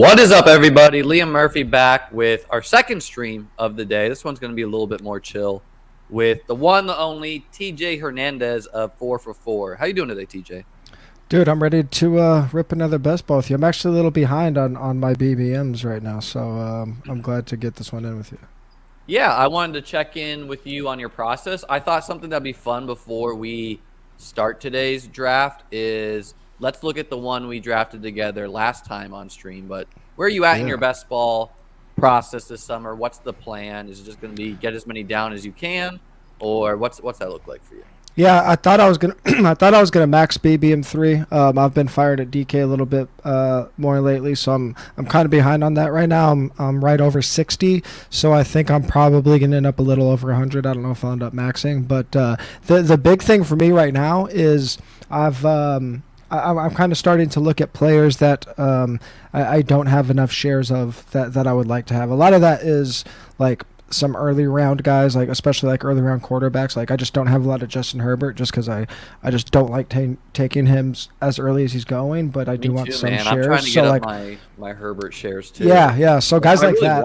What is up, everybody? Liam Murphy back with our second stream of the day. This one's going to be a little bit more chill with the one, the only TJ Hernandez of 4 for 4. How you doing today, TJ? Dude, I'm ready to rip another best ball with you. I'm actually a little behind on my BBMs right now, so I'm glad to get this one in with you. Yeah, I wanted to check in with you on your process. I thought something that'd be fun before we start today's draft is let's look at the one we drafted together last time on stream. But where are you at in your best ball process this summer? What's the plan? Is it just going to be get as many down as you can, or what's that look like for you? Yeah, I thought I was gonna I thought I was gonna max BBM3. I've been fired at DK a little bit more lately, so I'm kind of behind on that right now. I'm right over 60, so I think I'm probably gonna end up a little over 100. I don't know if I'll end up maxing, but the big thing for me right now is I'm kind of starting to look at players that I don't have enough shares of that I would like to have. A lot of that is like some early round guys, like especially like early round quarterbacks. Like I just don't have a lot of Justin Herbert just because I just don't like taking him as early as he's going. But I do want some shares. I'm trying to so get like up my Herbert shares too. Yeah. So guys like that.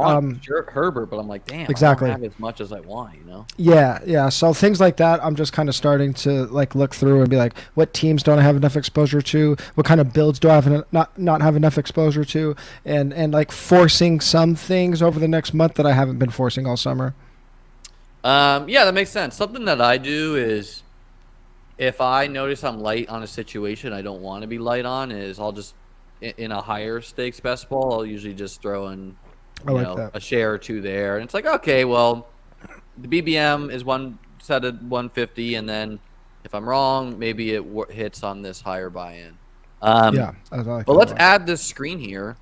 Herbert, but I'm like, damn, exactly. I don't have as much as I want, you know? Yeah. So things like that, I'm just kind of starting to like look through and be like, what teams don't I have enough exposure to? What kind of builds do I have not have enough exposure to? And like forcing some things over the next month that I haven't been forcing all summer. Yeah, that makes sense. Something that I do is if I notice I'm light on a situation I don't want to be light on is I'll just in a higher stakes best ball, I'll usually just throw in a share or two there. And it's like, okay, well, the BBM is one set at 150, and then if I'm wrong, maybe it hits on this higher buy-in. Yeah, I like but let's add this screen here.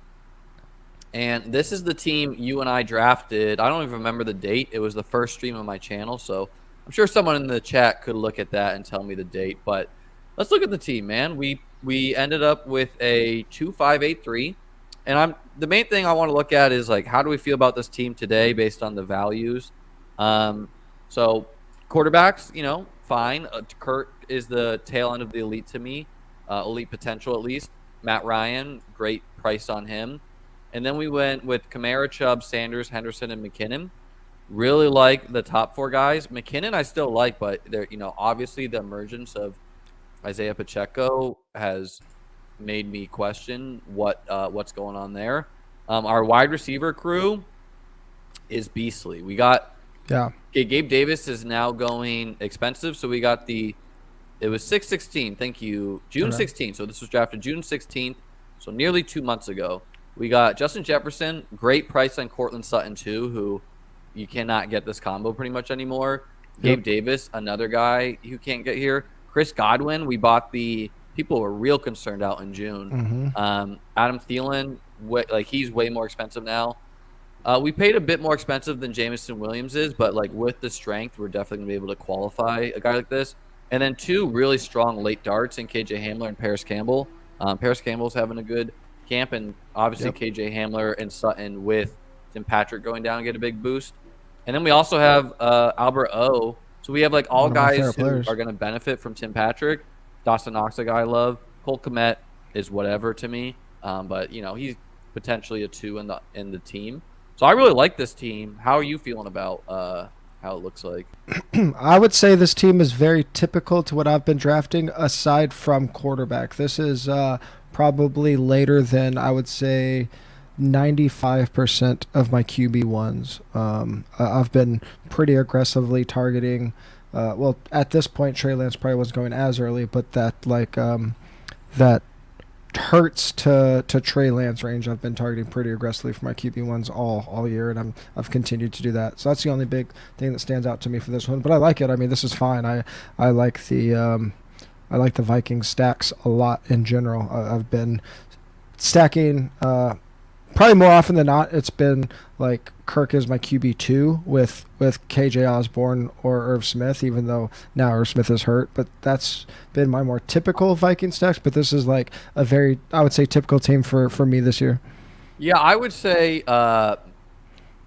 And this is the team you and I drafted. I don't even remember the date. It was the first stream on my channel, so I'm sure someone in the chat could look at that and tell me the date. But let's look at the team, man. We ended up with a 2-5-8-3, and the main thing I want to look at is like how do we feel about this team today based on the values. So quarterbacks, fine. Kurt is the tail end of the elite to me, elite potential at least. Matt Ryan, great price on him. And then we went with Kamara, Chubb, Sanders, Henderson, and McKinnon. Really like the top four guys. McKinnon I still like, but obviously the emergence of Isaiah Pacheco has made me question what's going on there. Our wide receiver crew is beastly. We got Gabe Davis is now going expensive, so we got it was 6/16. Thank you, June 16th. So this was drafted June 16th, so nearly 2 months ago. We got Justin Jefferson, great price on Cortland Sutton too, who you cannot get this combo pretty much anymore. Gabe Davis, another guy you can't get here. Chris Godwin, we bought people were real concerned out in June. Adam Thielen, he's way more expensive now. We paid a bit more expensive than Jameson Williams is, but like with the strength, we're definitely gonna be able to qualify a guy like this. And then two really strong late darts in KJ Hamler and Paris Campbell. Paris Campbell's having a good camp, and obviously KJ Hamler and Sutton with Tim Patrick going down and get a big boost. And then we also have Albert O. So we have like all guys who are going to benefit from Tim Patrick. Dawson Knox, a guy I love. Cole Kmet is whatever to me, but he's potentially a 2 in the team. So I really like this team. How are you feeling about how it looks like? I would say this team is very typical to what I've been drafting, aside from quarterback. This is probably later than I would say 95% of my QB1s. I've been pretty aggressively targeting. Well, at this point, Trey Lance probably wasn't going as early, but that that Hurts to Trey Lance range, I've been targeting pretty aggressively for my QB1s all year, and I've continued to do that. So that's the only big thing that stands out to me for this one. But I like it. I mean, this is fine. I like the Vikings stacks a lot in general. I've been stacking probably more often than not. It's been like Kirk is my QB2 with KJ Osborne or Irv Smith, even though now Irv Smith is hurt. But that's been my more typical Viking stacks. But this is like a very, I would say, typical team for me this year. Yeah, I would say I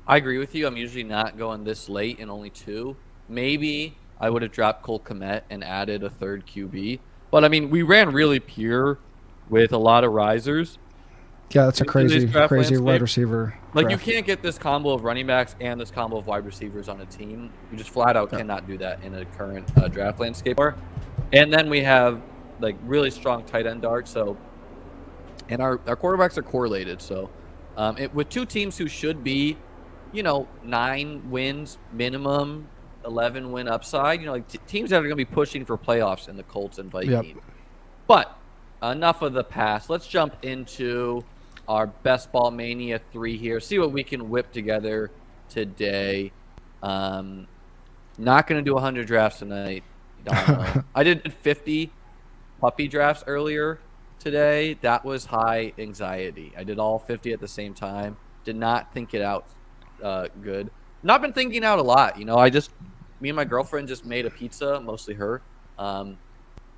agree with you. I'm usually not going this late in only 2. Maybe I would have dropped Cole Kmet and added a third QB. But, I mean, we ran really pure with a lot of risers. Yeah, that's a in today's crazy draft wide landscape. receiver Like, you draft. can't get this combo of running backs and this combo of wide receivers on a team. You just flat out cannot do that in a current draft landscape. And then we have like really strong tight end dart. So, and our quarterbacks are correlated. So, with two teams who should be, 9 wins minimum, 11 win upside. Like teams that are going to be pushing for playoffs in the Colts and Vikings. Yep. But enough of the past. Let's jump into our best ball mania 3 here. See what we can whip together today. Not going to do 100 drafts tonight. I did 50 puppy drafts earlier today. That was high anxiety. I did all 50 at the same time. Did not think it out good. Not been thinking out a lot. Me and my girlfriend just made a pizza, mostly her.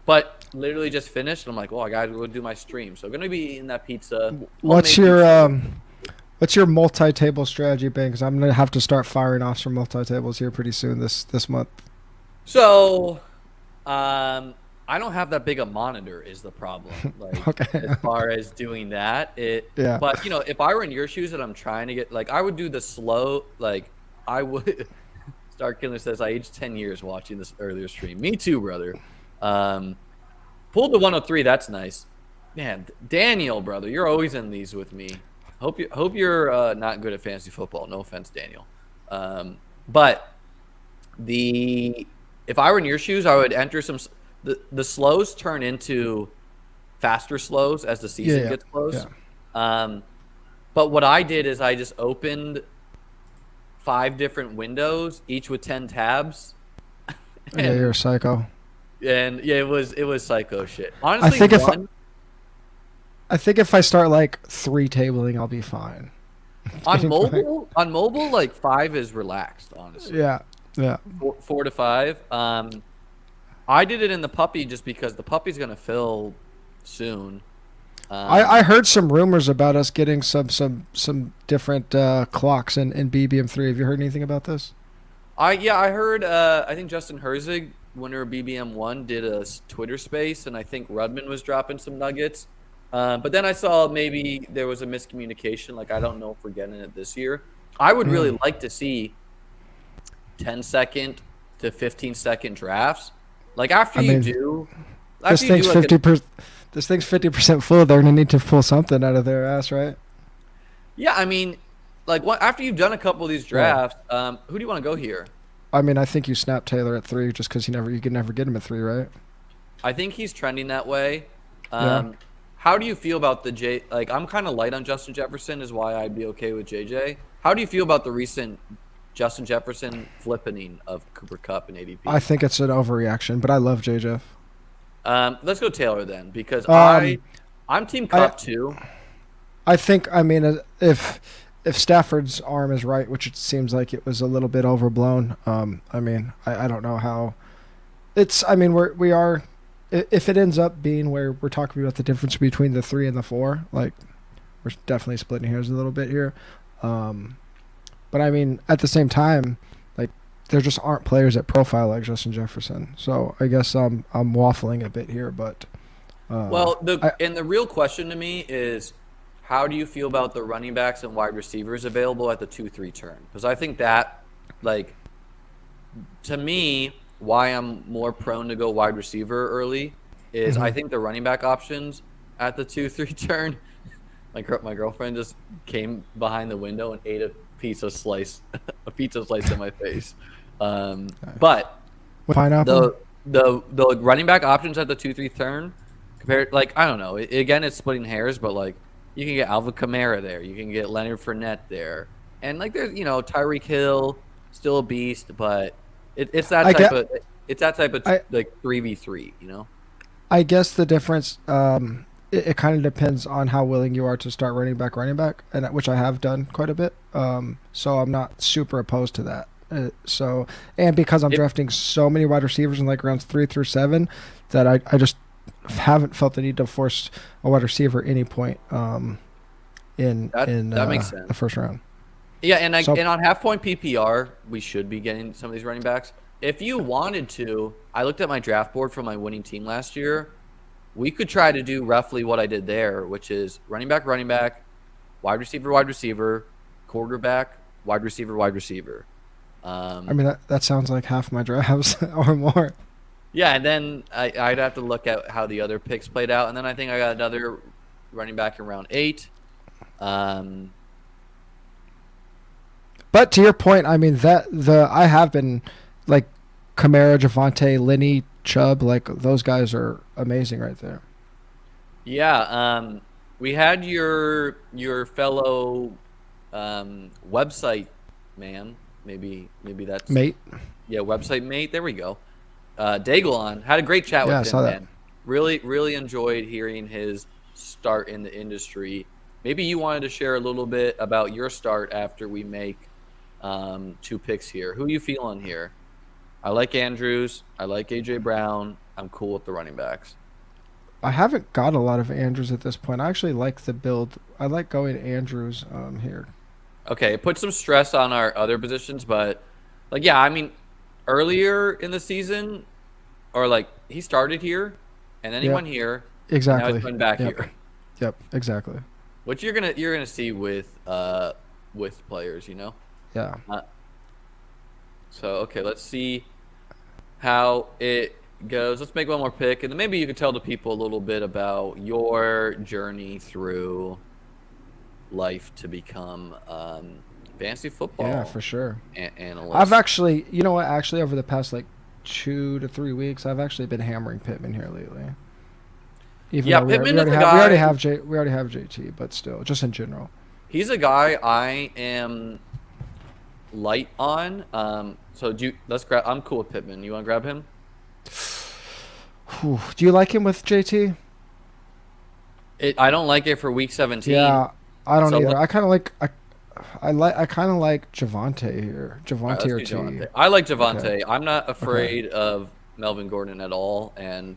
But literally just finished. And I'm like, well, I gotta go do my stream. So I'm gonna be eating that pizza. What's your multi-table strategy, Ben? Because I'm gonna have to start firing off some multi-tables here pretty soon this month. So, I don't have that big a monitor is the problem. Like Okay. as far as doing that, Yeah. But if I were in your shoes and I'm trying to get I would do the slow. I would. Star Killer says I aged 10 years watching this earlier stream. Me too, brother. Pulled the 103. That's nice. Man, Daniel, brother, you're always in these with me. Hope you're not good at fantasy football. No offense, Daniel. But if I were in your shoes, I would enter some. The slows turn into faster slows as the season gets close. Yeah. But what I did is I just opened 5 different windows, each with 10 tabs. Yeah, you're a psycho. And yeah, it was psycho shit. Honestly, I think if I start 3 tabling, I'll be fine. On mobile, 5 is relaxed, honestly. Yeah. 4 to 5. I did it in the puppy just because the puppy's gonna fill soon. I heard some rumors about us getting some different clocks in BBM3. Have you heard anything about this? I heard. I think Justin Herzig, winner of BBM1, did a Twitter space, and I think Rudman was dropping some nuggets. But then I saw maybe there was a miscommunication. I don't know if we're getting it this year. I would really like to see 10-second to 15-second drafts. This thing's 50%. This thing's 50% full. They're gonna need to pull something out of their ass, right? Yeah, I mean, after you've done a couple of these drafts, who do you want to go here? I mean, I think you snap Taylor at 3 just because you can never get him at 3, right? I think he's trending that way. Yeah. How do you feel about the I'm kind of light on Justin Jefferson, is why I'd be okay with JJ. How do you feel about the recent Justin Jefferson flippening of Cooper Kupp and ADP? I think it's an overreaction, but I love JJ. Let's go Taylor then, because I'm Team Kupp too. I think, if Stafford's arm is right, which it seems like it was a little bit overblown, I don't know how. We are. If it ends up being where we're talking about the difference between the 3 and the 4, we're definitely splitting hairs a little bit here. But at the same time, there just aren't players that profile like Justin Jefferson. So I guess I'm waffling a bit here, but. The real question to me is, how do you feel about the running backs and wide receivers available at the 2-3 turn? Because I think that, to me, why I'm more prone to go wide receiver early is I think the running back options at the 2-3 turn. My girlfriend just came behind the window and ate a pizza slice in my face. But pineapple? the running back options at the 2-3 turn compared, I don't know. Again, it's splitting hairs, but you can get Alvin Kamara there, you can get Leonard Fournette there, and there's Tyreek Hill, still a beast, but it's that type of 3v3. I guess the difference. It kind of depends on how willing you are to start running back, and which I have done quite a bit. So I'm not super opposed to that. And because I'm drafting so many wide receivers in rounds 3 through 7, that I just haven't felt the need to force a wide receiver at any point in makes sense. The first round. Yeah, and on half point PPR, we should be getting some of these running backs. If you wanted to, I looked at my draft board for my winning team last year. we could try to do roughly what I did there, which is running back, wide receiver, quarterback, wide receiver. I mean, that sounds like half my drafts or more. Yeah, and then I'd have to look at how the other picks played out, and then I think I got another running back in round 8. But to your point, I mean I have been like Kamara, Javonte, Lenny, Chubb, like those guys are amazing right there. Yeah, we had your fellow website man, maybe that's Mate. yeah, website mate. There we go. Daglon had a great chat Yeah, I with saw him, that. man. Really enjoyed hearing his start in the industry. Maybe you wanted to share a little bit about your start after we make 2 picks here. Who are you feeling here? I like Andrews. I like AJ Brown. I'm cool with the running backs. I haven't got a lot of Andrews at this point. I actually like the build. I like going Andrews here. Okay, it put some stress on our other positions, but like, yeah, I mean, earlier in the season, or like he started here, and then he Yep. went here, and now Exactly. he's going back Yep. here. Yep. Exactly. Which you're gonna see with players, you know. Yeah. So okay, let's see how it goes. Let's make one more pick, and then maybe you could tell the people a little bit about your journey through life to become fantasy football. Yeah, for sure. Analyst. I've actually, you know what? Actually, over the past like 2 to 3 weeks, I've actually been hammering Pittman here lately. Even Yeah, though Pittman is a we guy. already have JT, but still, just in general. He's a guy I am light on. So let's grab. I'm cool with Pittman. You want to grab him? Whew. Do you like him with JT? I don't like it for week 17. Yeah, I don't So either. I kind of like I kind of like Javonte here. All right, Javonte let's or do T. Javonte. I like Javonte. Okay. I'm not afraid of Melvin Gordon at all. And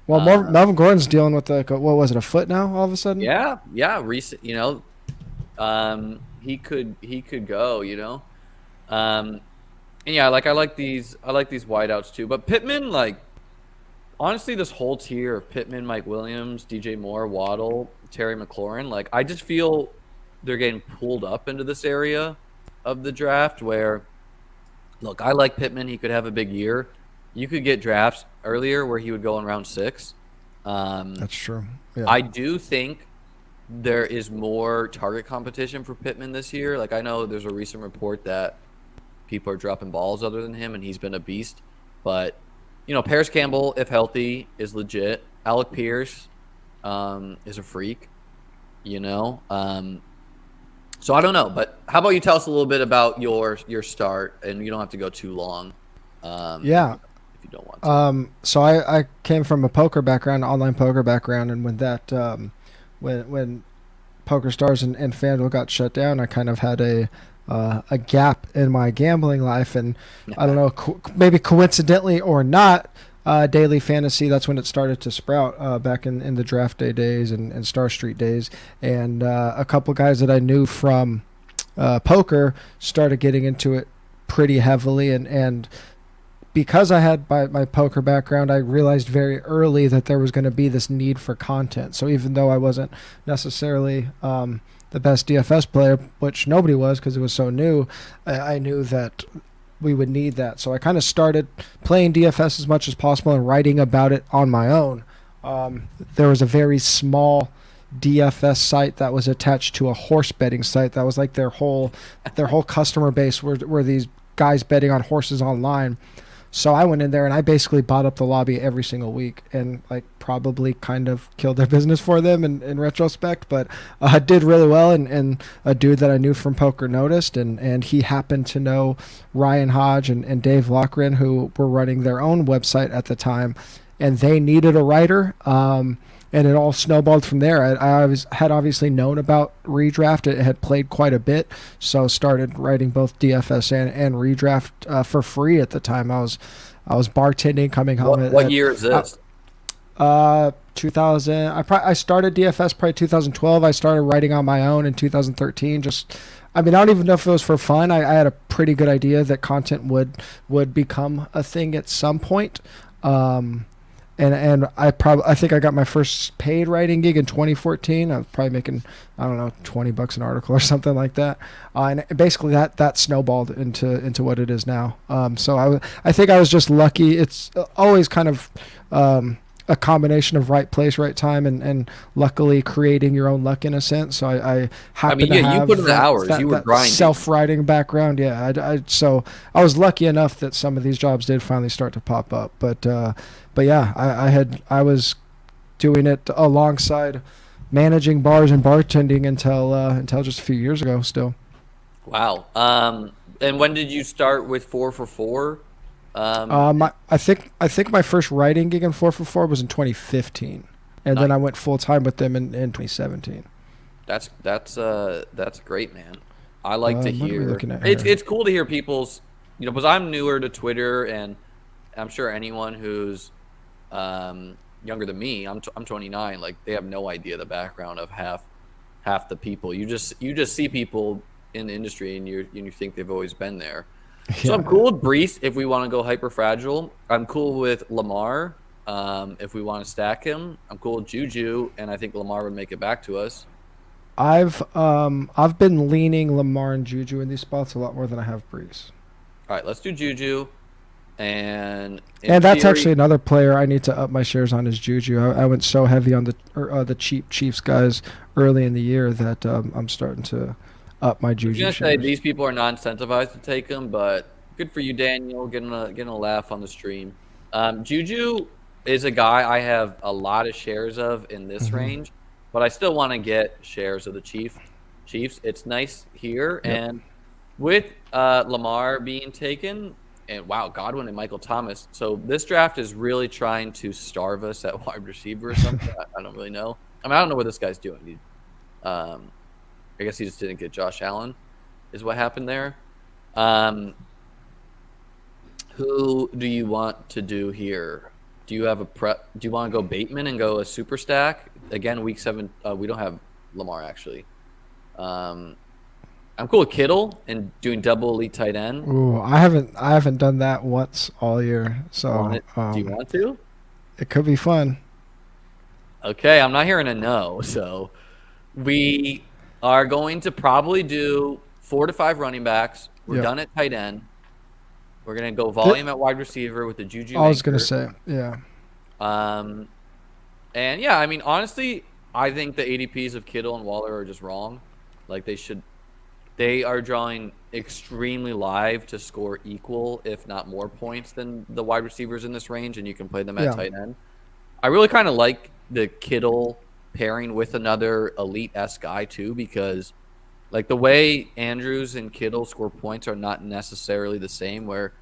Well, uh, Melvin Gordon's dealing with like what was it, a foot now? All of a sudden. yeah, recent. You know, he could go. You know, and yeah, like I like these wideouts too. But Pittman, like honestly, this whole tier of Pittman, Mike Williams, DJ Moore, Waddle, Terry McLaurin, like I just feel they're getting pulled up into this area of the draft where, look, I like Pittman. He could have a big year. You could get drafts earlier where he would go in round 6. That's true. Yeah. I do think there is more target competition for Pittman this year. Like I know there's a recent report that people are dropping balls other than him, and he's been a beast. But you know, Paris Campbell, if healthy, is legit. Alec Pierce is a freak. You know, so I don't know. But how about you tell us a little bit about your start, and you don't have to go too long. Yeah. If you don't want to. So I came from a poker background, online poker background, and when that when Poker Stars and FanDuel got shut down, I kind of had a gap in my gambling life, and I don't know, maybe coincidentally or not, daily fantasy, that's when it started to sprout back in the draft day days and Star Street days, and a couple guys that I knew from poker started getting into it pretty heavily, and because I had my poker background, I realized very early that there was going to be this need for content. So even though I wasn't necessarily the best DFS player, which nobody was because it was so new, I knew that we would need that. So I kind of started playing DFS as much as possible and writing about it on my own. There was a very small DFS site that was attached to a horse betting site. That was like their whole customer base were these guys betting on horses online. So I went in there and I basically bought up the lobby every single week and like probably kind of killed their business for them in retrospect, but I did really well, and a dude that I knew from poker noticed, and he happened to know Ryan Hodge and Dave Lochran, who were running their own website at the time, and they needed a writer. And it all snowballed from there. I had obviously known about redraft. It had played quite a bit, so started writing both DFS and redraft for free at the time. I was bartending, coming home. What year is this? 2000. I started DFS probably 2012. I started writing on my own in 2013. I don't even know if it was for fun. I had a pretty good idea that content would become a thing at some point. and I think I got my first paid writing gig in 2014. I was probably making, I don't know, $20 an article or something like that. And basically that snowballed into what it is now. So I think I was just lucky. It's always kind of a combination of right place, right time, and luckily creating your own luck in a sense. So I happen to have you put in the hours. You were grinding. Self-writing background. Yeah, so I was lucky enough that some of these jobs did finally start to pop up. But yeah, I was doing it alongside managing bars and bartending until just a few years ago. Still. Wow. And when did you start with 4 for 4? I think my first writing gig in 4 for 4 was in 2015, and Nice. then I went full time with them in 2017. That's great, man. I like to What are we hear. looking at It's here? it's cool to hear people's, because I'm newer to Twitter, and I'm sure anyone who's younger than me, I'm 29, like they have no idea the background of half the people. You just see people in the industry, and you think they've always been there. So I'm cool with Brees if we want to go hyper fragile. I'm cool with Lamar if we want to stack him. I'm cool with Juju, and I think Lamar would make it back to us. I've been leaning Lamar and Juju in these spots a lot more than I have Brees. All right, let's do Juju. And That's actually another player I need to up my shares on is Juju. I went so heavy on the cheap Chiefs guys early in the year that I'm starting to up my I was Juju gonna shares. say these people are not incentivized to take him, but good for you, Daniel, getting a laugh on the stream. Juju is a guy I have a lot of shares of in this range, but I still want to get shares of the Chiefs. It's nice here, and with Lamar being taken, and wow, Godwin and Michael Thomas. So this draft is really trying to starve us at wide receiver or something. I don't really know. I mean, I don't know what this guy's doing, dude. I guess he just didn't get Josh Allen, is what happened there. Who do you want to do here? Do you have a prep? Do you want to go Bateman and go a super stack again? Week 7, we don't have Lamar actually. I'm cool with Kittle and doing double elite tight end. Ooh, I haven't done that once all year, so Do you want to? it could be fun. Okay, I'm not hearing a no. So we are going to probably do 4 to 5 running backs. We're done at tight end. We're going to go volume at wide receiver with the Juju. I was going to say, yeah. And yeah, I mean, honestly, I think the ADPs of Kittle and Waller are just wrong. Like they are drawing extremely live to score equal, if not more points than the wide receivers in this range, and you can play them at tight end. I really kind of like the Kittle pairing with another elite-esque guy too, because like the way Andrews and Kittle score points are not necessarily the same, where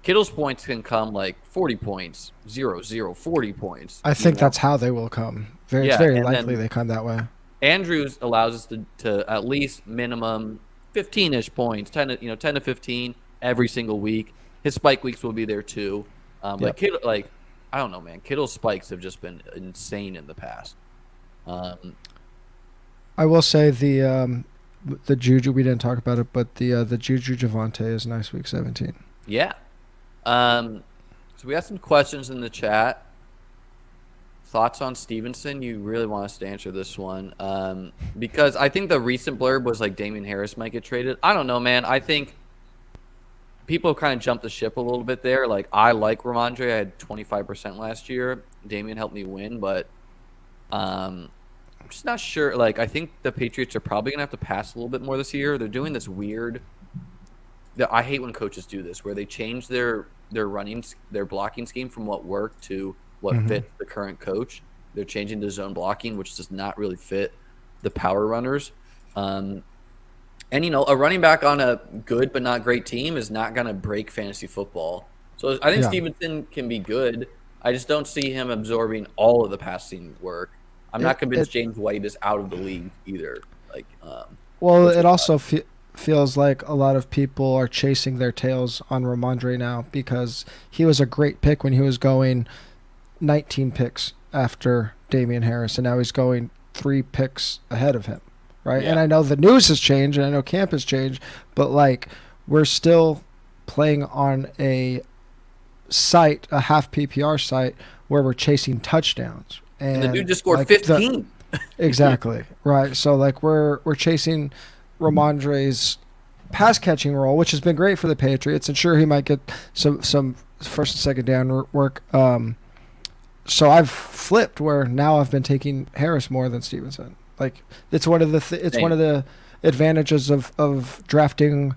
Kittle's points can come like 40 points, 0, 40 points. I think that's how they will come. It's very likely they come that way. Andrews allows us to at least minimum 15-ish points, 10 to 15 every single week. His spike weeks will be there too. But Kittle, like, I don't know, man. Kittle's spikes have just been insane in the past. I will say the Juju, we didn't talk about it, but the Juju Javante is nice week 17. Yeah. So we have some questions in the chat. Thoughts on Stevenson? You really want us to answer this one. Because I think the recent blurb was like Damian Harris might get traded. I don't know, man. I think people kind of jumped the ship a little bit there. Like, I like Ramondre. I had 25% last year. Damian helped me win, but I'm just not sure. Like, I think the Patriots are probably going to have to pass a little bit more this year. They're doing this weird – I hate when coaches do this, where they change their blocking scheme from what worked to what fits the current coach. They're changing to zone blocking, which does not really fit the power runners. And, a running back on a good but not great team is not going to break fantasy football. So I think Stevenson can be good. I just don't see him absorbing all of the passing work. I'm not convinced James White is out of the league either. Like, it also feels like a lot of people are chasing their tails on Ramondre now, because he was a great pick when he was going 19 picks after Damian Harris, and now he's going 3 picks ahead of him, right? And I know the news has changed, and I know camp has changed, but like, we're still playing on a site, a half PPR site, where we're chasing touchdowns. And the dude And just scored like 15. exactly right. So like we're chasing Ramondre's pass catching role, which has been great for the Patriots, and sure he might get some first and second down work. So I've flipped where now I've been taking Harris more than Stevenson. Like it's one of the it's one of the advantages of drafting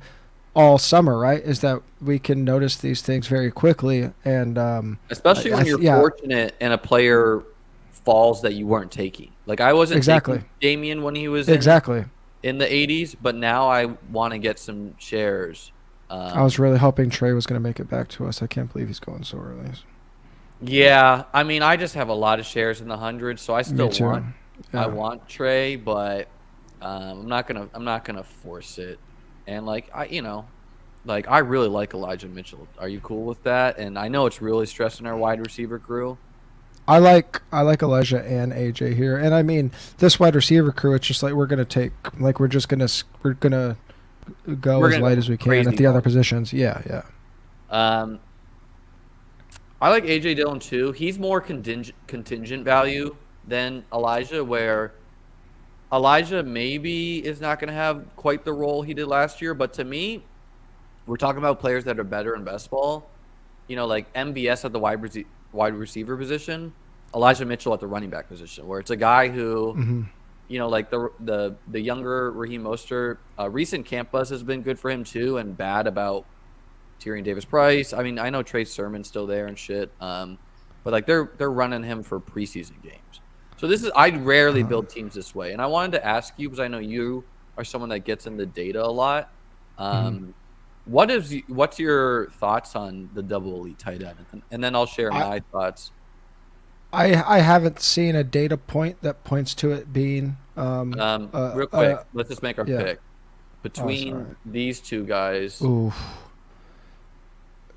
all summer, right? Is that we can notice these things very quickly, and Especially when you're fortunate and a player falls that you weren't taking. Like I wasn't taking Damian when he was in the 80s, but now I want to get some shares. I was really hoping Trey was going to make it back to us. I can't believe he's going so early. Yeah, I mean, I just have a lot of shares in the hundreds, so I still want Trey, but I'm not gonna force it. And like I really like Elijah Mitchell. Are you cool with that? And I know it's really stressing our wide receiver crew. I like Elijah and AJ here, and I mean this wide receiver crew. It's just like we're gonna go as light as we can at the other positions. Yeah. I like AJ Dillon too. He's more contingent value than Elijah, where Elijah maybe is not going to have quite the role he did last year. But to me, we're talking about players that are better in best ball. Like MVS at the wide receiver position, Elijah Mitchell at the running back position, where it's a guy who, like the younger Raheem Mostert, recent camp buzz has been good for him too, and bad about Tyrion Davis-Price. I mean, I know Trey Sermon's still there and shit, but like they're running him for preseason games. So I rarely build teams this way, and I wanted to ask you because I know you are someone that gets into data a lot. What's your thoughts on the double elite tight end, and then I'll share my thoughts. I haven't seen a data point that points to it being real quick. Let's just make our pick between these two guys. Oof.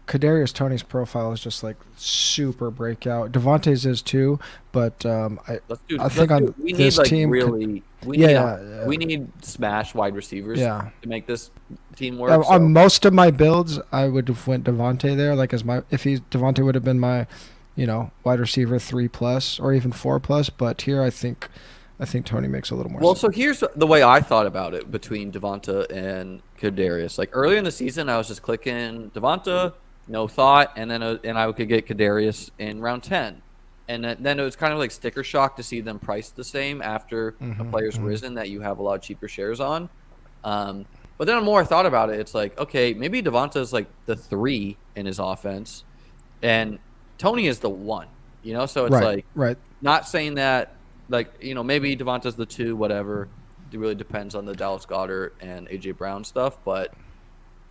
Kadarius Toney's profile is just like super breakout. Devontae's is too, but I think on this team, we need smash wide receivers to make this team work. On most of my builds, I would have went Devontae there. Like Devontae would have been my, wide receiver 3+ or even 4+. But here, I think Toney makes a little more sense. Well, so here's the way I thought about it between Devonta and Kadarius. Like earlier in the season, I was just clicking Devonta. No thought, and then I could get Kadarius in round 10, and then it was kind of like sticker shock to see them priced the same after a player's risen that you have a lot of cheaper shares on. But then the more I thought about it, it's like, okay, maybe Devonta is like the 3 in his offense, and Toney is the 1. So it's not saying that maybe Devonta's the 2, whatever. It really depends on the Dallas Goedert and AJ Brown stuff, but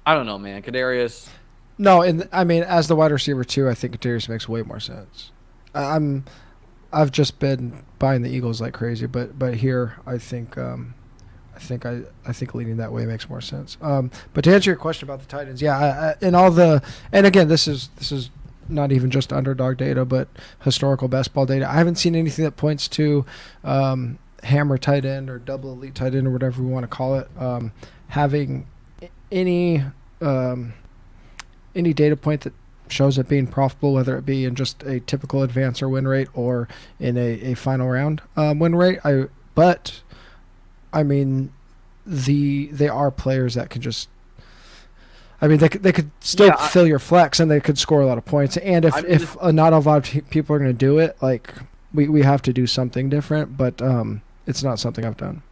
I don't know, man. Kadarius. No, and I mean, as the wide receiver too, I think Kadarius makes way more sense. I've just been buying the Eagles like crazy, but here I think leading that way makes more sense. But to answer your question about the tight ends, and again, this is not even just underdog data, but historical best ball data. I haven't seen anything that points to hammer tight end or double elite tight end or whatever we want to call it having any data point that shows it being profitable, whether it be in just a typical advance or win rate or in a final round win rate. But I mean, they are players that can just. I mean, they could still fill your flex and they could score a lot of points. And if not a lot of people are going to do it, like we have to do something different. But it's not something I've done.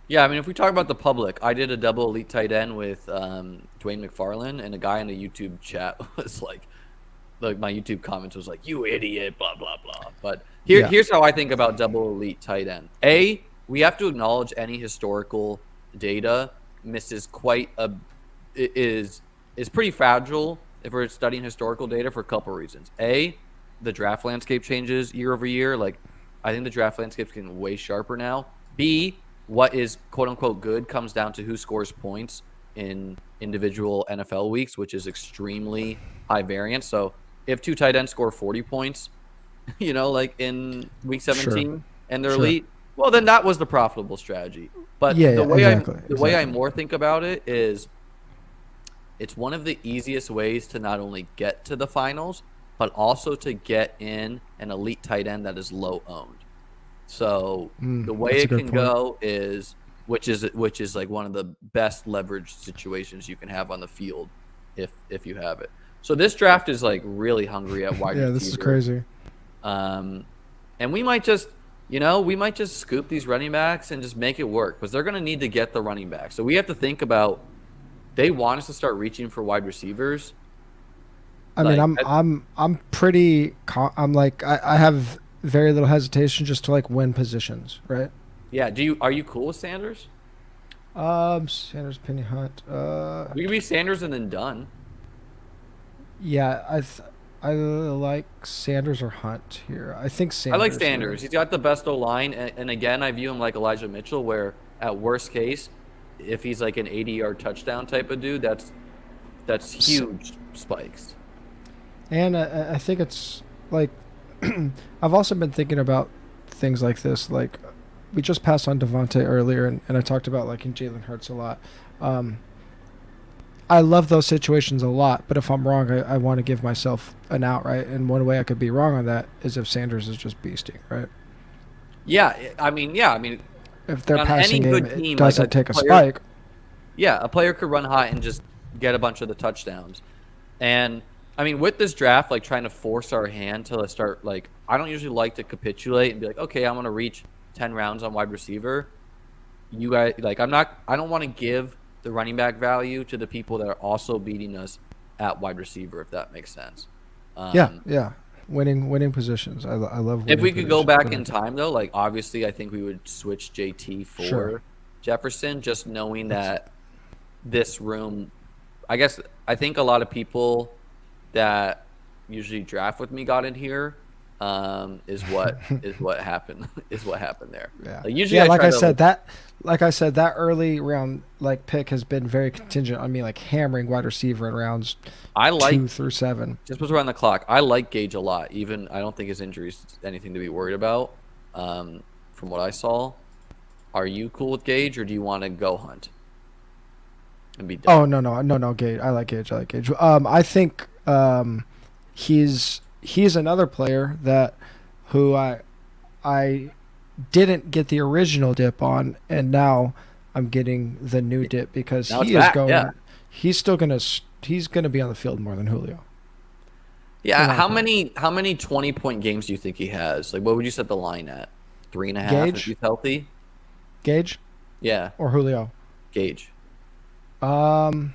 Yeah, I mean, if we talk about the public, I did a double elite tight end with Dwayne McFarland, and a guy in the YouTube chat was like my YouTube comments was like, "You idiot," blah blah blah. But here's how I think about double elite tight end. We have to acknowledge any historical data is pretty fragile if we're studying historical data for a couple of reasons. The draft landscape changes year over year. Like, I think the draft landscape's getting way sharper now. B, what is quote-unquote good comes down to who scores points in individual NFL weeks, which is extremely high variance. So if 2 tight ends score 40 points, like in week 17 and they're elite, well, then that was the profitable strategy. But the way I more think about it is it's one of the easiest ways to not only get to the finals, but also to get in an elite tight end that is low owned. So the way that's a it good can point. go is which is like one of the best leverage situations you can have on the field if you have it. So this draft is like really hungry at wide Yeah, receiver. this is crazy. And we might just scoop these running backs and just make it work because they're going to need to get the running back. So we have to think about they want us to start reaching for wide receivers. I mean, I'm pretty. I'm like I have very little hesitation just to like win positions, right? Yeah. Are you cool with Sanders? Sanders, Penny Hunt. We could be Sanders and then done. Yeah, I like Sanders or Hunt here. I think Sanders. I like Sanders. He's got the best O-line, and again, I view him like Elijah Mitchell, where at worst case, if he's like an 80-yard touchdown type of dude, that's huge spikes. And I think it's like I've also been thinking about things like this. Like we just passed on Devontae earlier, and I talked about liking Jalen Hurts a lot. I love those situations a lot, but if I'm wrong, I want to give myself an out, right? And one way I could be wrong on that is if Sanders is just beasting, right? Yeah, I mean, If their on passing any game good team, doesn't like take a player, spike. Yeah, a player could run hot and just get a bunch of the touchdowns. And I mean, with this draft, like trying to force our hand to start, like I don't usually like to capitulate and be like, okay, I'm gonna reach 10 rounds on wide receiver. You guys, like, I don't want to give the running back value to the people that are also beating us at wide receiver, if that makes sense. Yeah. Winning positions. I love winning If we could go positions. back in time, though, like, obviously, I think we would switch JT for Jefferson, just knowing that this room, I think a lot of people that usually draft with me got in here. Is what happened there. Yeah. Like, usually like I said, that early round like pick has been very contingent on me like hammering wide receiver in rounds 2 through 7. Just because we're on the clock, I like Gage a lot. Even I don't think his injury is anything to be worried about. From what I saw, are you cool with Gage or do you want to go Hunt and be done? Oh no, Gage. I like Gage. I think he's another player who I didn't get the original dip on, and now I'm getting the new dip because Now he it's is back, going. yeah. He's gonna be on the field more than Julio. Yeah. How many 20-point games do you think he has? Like, what would you set the line at? 3.5 Gage? if he's healthy? Gage Yeah, or Julio? Gage. I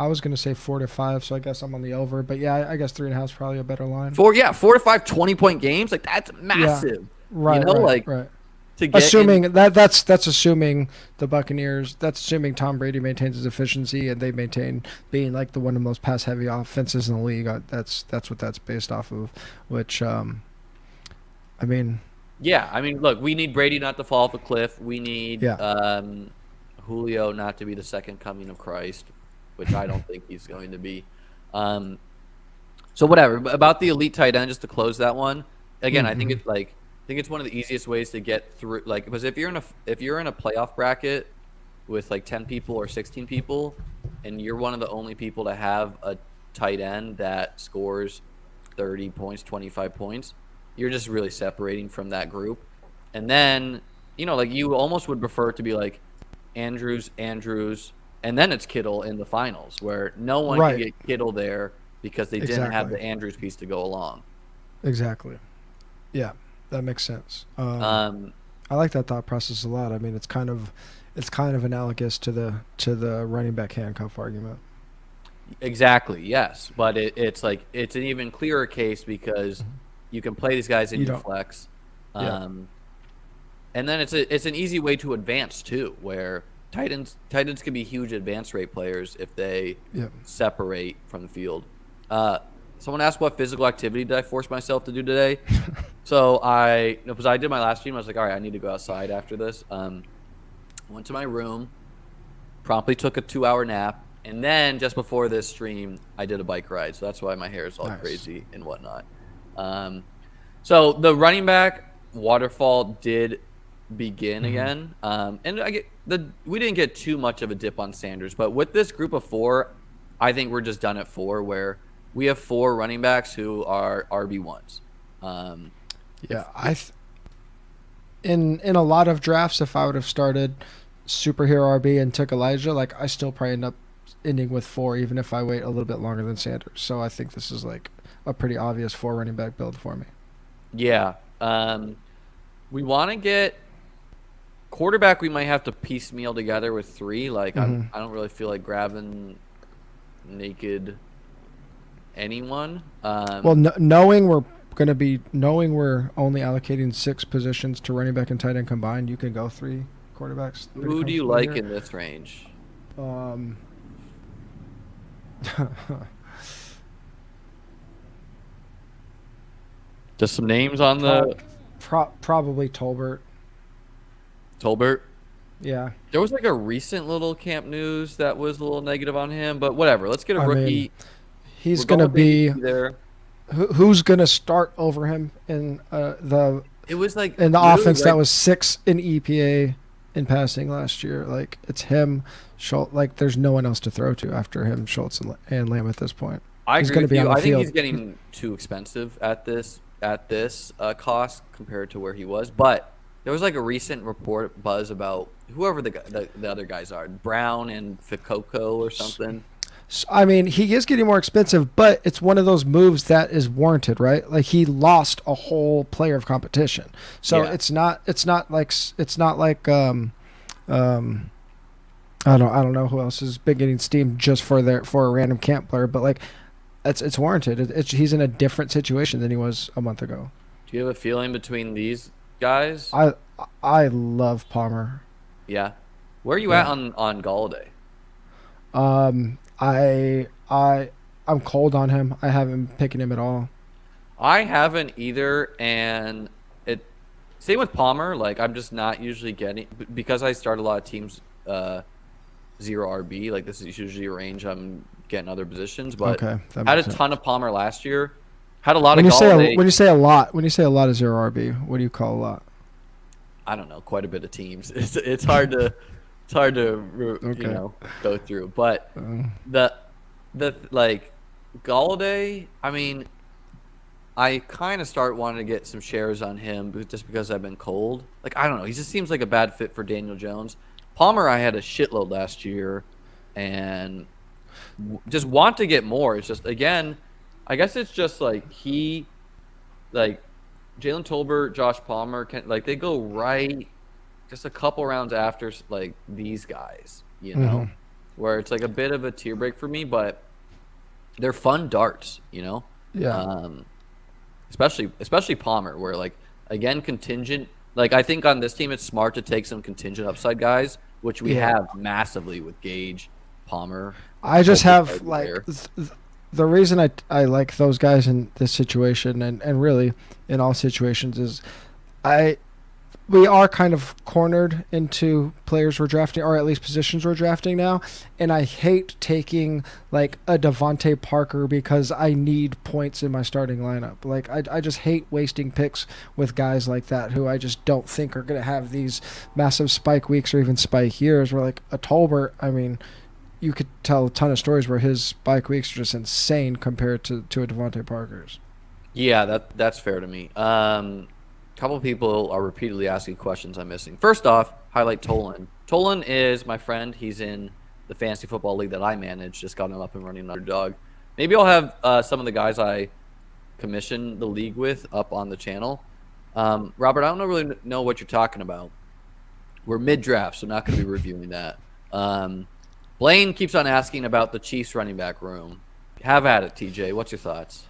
was gonna say 4 to 5, so I guess I'm on the over. But yeah, I guess 3.5 is probably a better line. 4 to 5 20-point games, like that's massive. Yeah. Right. You know, right. to get Assuming that's assuming the Buccaneers. That's assuming Tom Brady maintains his efficiency and they maintain being like one of the most pass heavy offenses in the league. That's what that's based off of. Which, I mean. Yeah, I mean, look, we need Brady not to fall off a cliff. We need Julio not to be the second coming of Christ, which I don't think he's going to be. So whatever. About the elite tight end, just to close that one. Again, I think it's one of the easiest ways to get through. Like, because if you're in a playoff bracket with like 10 people or 16 people, and you're one of the only people to have a tight end that scores 30 points, 25 points, you're just really separating from that group. And then, like you almost would prefer it to be like Andrews, and then it's Kittle in the finals, where no one can get Kittle there because they didn't have the Andrews piece to go along. Exactly. Yeah, that makes sense. I like that thought process a lot. I mean, it's kind of analogous to the running back handcuff argument. Exactly. Yes, but it's an even clearer case because you can play these guys in your flex, and then it's an easy way to advance too, where tight ends can be huge advance rate players if they separate from the field. Someone asked what physical activity did I force myself to do today. So because I did my last stream, I was like, all right, I need to go outside after this. Went to my room, promptly took a 2-hour nap, and then just before this stream, I did a bike ride. So that's why my hair is all crazy and whatnot. So the running back waterfall did begin again, and we didn't get too much of a dip on Sanders, but with this group of 4, I think we're just done at 4, where we have 4 running backs who are RB1s. Yeah, in a lot of drafts, if I would have started superhero RB and took Elijah, like I still probably end up ending with 4, even if I wait a little bit longer than Sanders. So I think this is like a pretty obvious 4 running back build for me. Yeah. We want to get quarterback. We might have to piecemeal together with 3. Like I don't really feel like grabbing naked anyone. Well, knowing we're only allocating 6 positions to running back and tight end combined, you can go 3 quarterbacks. Who do you like in this range? Just some names on the probably Tolbert. Tolbert. Yeah. There was like a recent little camp news that was a little negative on him, but whatever. Let's get a rookie. He's going to be there. Who's going to start over him in It was like in the offense that was 6 in EPA in passing last year. Like it's him, Schultz. Like there's no one else to throw to after him, Schultz and Lamb at this point. I he's agree with you. I think field. he's getting too expensive at this cost compared to where he was. But there was like a recent report buzz about whoever the other guys are, Brown and Fikoko or something. I mean, he is getting more expensive, but it's one of those moves that is warranted, right? Like he lost a whole player of competition, so it's not like I don't know who else has been getting steamed just for a random camp player, but like it's warranted. He's in a different situation than he was a month ago. Do you have a feeling between these guys? I love Palmer. Yeah, where are you at on Galladay? I'm cold on him. I haven't been picking him at all. I haven't either, and same with Palmer. Like I'm just not usually getting, because I start a lot of teams 0 RB. Like this is usually a range I'm getting other positions, but had a ton of Palmer last year. Had a lot of Galladay. When you say a lot of 0 RB, what do you call a lot? I don't know, quite a bit of teams. It's hard to go through. But the like Galladay, I mean, I kind of start wanting to get some shares on him just because I've been cold. Like I don't know, he just seems like a bad fit for Daniel Jones. Palmer, I had a shitload last year, and just want to get more. It's just again, I guess it's just like Jalen Tolbert, Josh Palmer, they go right just a couple rounds after like these guys, where it's like a bit of a tear break for me, but they're fun darts, Yeah. Especially Palmer, where like again contingent. Like I think on this team, it's smart to take some contingent upside guys, which we have massively with Gage, Palmer. I just have like the reason I like those guys in this situation and really in all situations is we are kind of cornered into players we're drafting, or at least positions we're drafting now. And I hate taking like a Devontae Parker because I need points in my starting lineup. Like I just hate wasting picks with guys like that who I just don't think are going to have these massive spike weeks or even spike years. Where like a Tolbert, I mean, you could tell a ton of stories where his spike weeks are just insane compared to a Devontae Parker's. Yeah, that's fair to me. Couple people are repeatedly asking questions I'm missing. First off, highlight Tolan. Tolan is my friend. He's in the fantasy football league that I manage. Just got him up and running Underdog. Maybe I'll have some of the guys I commission the league with up on the channel. Robert, I don't really know what you're talking about. We're mid-draft, so not going to be reviewing that. Blaine keeps on asking about the Chiefs running back room. Have at it, TJ. What's your thoughts?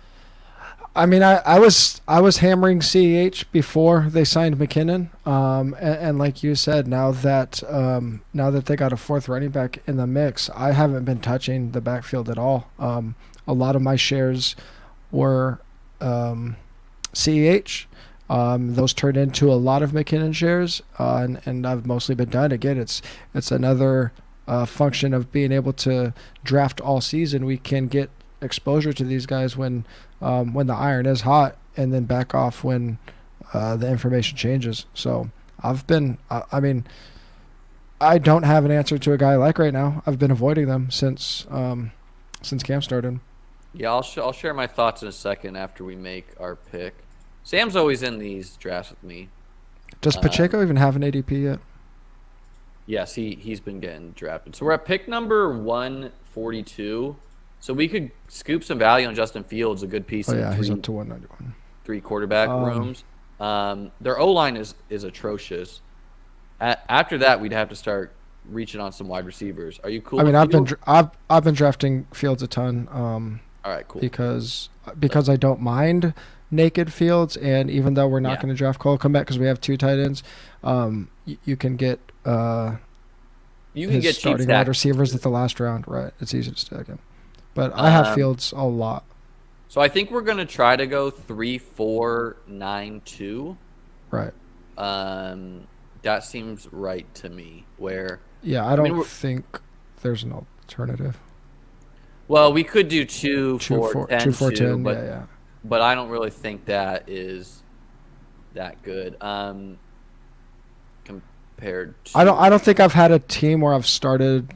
I mean, I was hammering CEH before they signed McKinnon, and like you said, now that they got a 4th running back in the mix, I haven't been touching the backfield at all. A lot of my shares were CEH. Those turned into a lot of McKinnon shares, and I've mostly been done. Again, it's another function of being able to draft all season. We can get exposure to these guys when the iron is hot, and then back off when the information changes. So I've been, I mean, I don't have an answer to a guy like right now. I've been avoiding them since camp started. Yeah, I'll share my thoughts in a second after we make our pick. Sam's always in these drafts with me. Does Um, Pacheco even have an ADP yet? yes, he's been getting drafted. So we're at pick number 142. So we could scoop some value on Justin Fields, a good piece Oh in yeah, he's up to 191. three quarterback Um, rooms. Their O line is atrocious. After that, we'd have to start reaching on some wide receivers. Are you cool I mean, with Fields? I've been drafting Fields a ton. All right, cool. Because I don't mind naked Fields, and even though we're not Yeah, going to draft Cole Kmet because we have two tight ends, you can get you can his get cheap starting wide stack. receivers at the last round. Right, it's easy to stack him. But I have Um, Fields a lot. so I think we're gonna try to go 3-4-9-2. Right. Um, that seems right to me. Where Yeah, I I mean, don't think there's an alternative. well, we could do two, Two four, four two ten, four two, ten. Yeah, but yeah. I don't really think that is that good. Compared I to don't think I've had a team where I've started.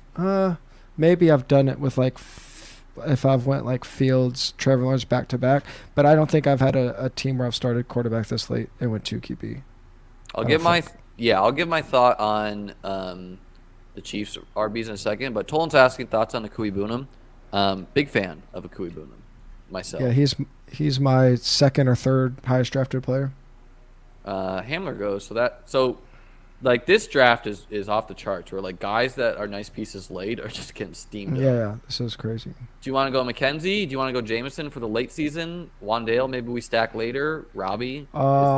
Maybe I've done it with like if I've went like Fields, Trevor Lawrence back to back, but I don't think I've had a team where I've started quarterback this late and went two QB. I'll I give don't my think. I'll give my thought on the Chiefs RBs in a second. But Tolan's asking thoughts on Akui Boonham. Big fan of Akui Boonham Yeah, myself. he's my second or third highest drafted player. Hamler goes so like this draft is off the charts. Where like guys that are nice pieces late are just getting steamed Yeah, up. yeah, this is crazy. Do you want to go McKenzie? Do you want to go Jameson for the late season? Wandale, maybe we stack later. Robbie is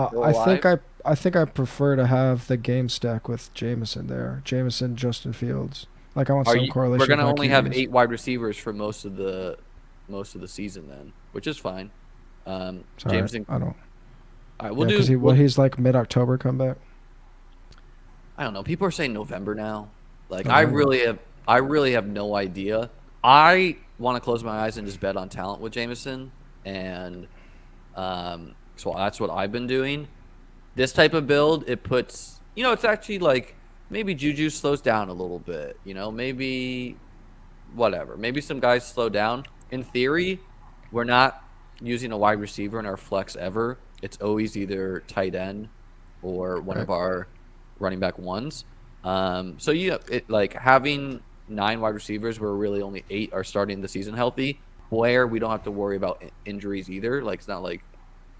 still alive. I think I prefer to have the game stack with Jameson there. Jameson, Justin Fields. Like I want Are some you? We're correlation with gonna my only have QBs. 8 wide receivers for most of the season then, which is fine. Sorry, Jameson. I don't. All right, Yeah, because he's like mid October comeback. I don't know. People are saying November now. Like November. I really have no idea. I want to close my eyes and just bet on talent with Jameson, and so that's what I've been doing. This type of build, it puts, it's actually like maybe Juju slows down a little bit. Maybe whatever. Maybe some guys slow down. In theory, we're not using a wide receiver in our flex ever. It's always either tight end or one Right. of our running back ones. So like having 9 wide receivers where really only 8 are starting the season healthy, where we don't have to worry about injuries either. Like it's not like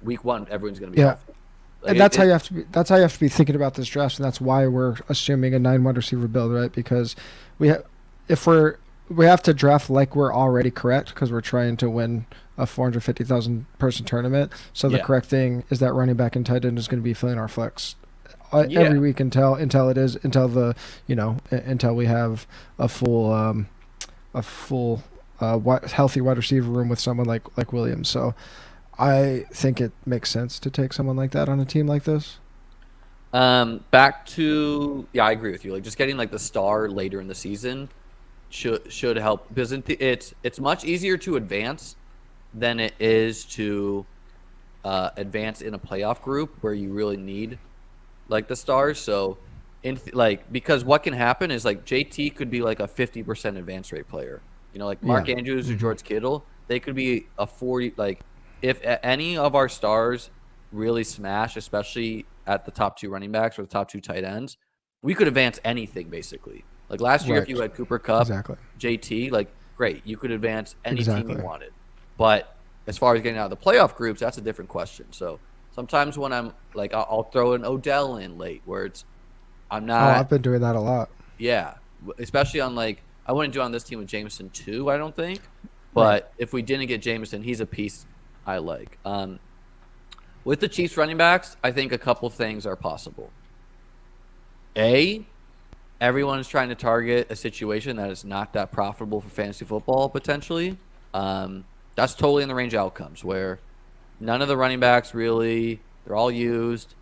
week 1 everyone's going to be Yeah, healthy. Like and that's how you have to be. That's how you have to be thinking about this draft, and that's why we're assuming a 9 wide receiver build, right? Because we have, if we have to draft like we're already correct because we're trying to win a 450,000 person tournament. So the Yeah. correct thing is that running back and tight end is going to be filling our flex Yeah. every week until until we have a full healthy wide receiver room with someone like Williams. So I think it makes sense to take someone like that on a team like this. Back to I agree with you. Like just getting like the star later in the season should help because it's much easier to advance than it is to advance in a playoff group where you really need like the stars. So because what can happen is like JT could be like a 50% advance rate player. Like Yeah. Mark Andrews or Hmm. George Kittle, they could be a 40. Like if any of our stars really smash, especially at the top 2 running backs or the top 2 tight ends, we could advance anything basically. Like last year, if Right. you had Cooper Kupp, Exactly. JT, like great, you could advance any team you Exactly. wanted. But as far as getting out of the playoff groups, that's a different question. So sometimes when I'm like, I'll throw an Odell in late, where I'm Oh, I've not, been doing that a lot. yeah, especially on like I wouldn't do on this team with Jameson too, I don't think. Right. But if we didn't get Jameson, he's a piece I like. With the Chiefs running backs, I think a couple things are possible. Everyone is trying to target a situation that is not that profitable for fantasy football potentially. That's totally in the range of outcomes where none of the running backs really, they're all used.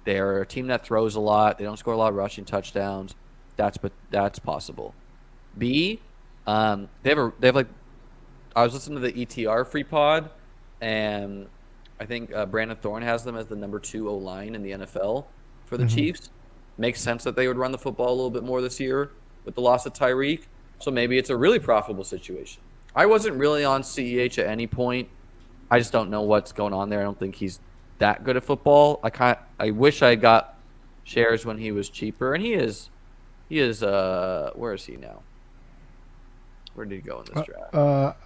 They're a team that throws a lot. They don't score a lot of rushing touchdowns. That's possible. B, they have like I was listening to the ETR free pod, and I think Brandon Thorne has them as the number 2 O line in the NFL for the Hmm. Chiefs. Makes sense that they would run the football a little bit more this year with the loss of Tyreek. So maybe it's a really profitable situation. I wasn't really on CEH at any point. I just don't know what's going on there. I don't think he's that good at football. I wish I got shares when he was cheaper, and he is where is he now? Where did he go in this draft?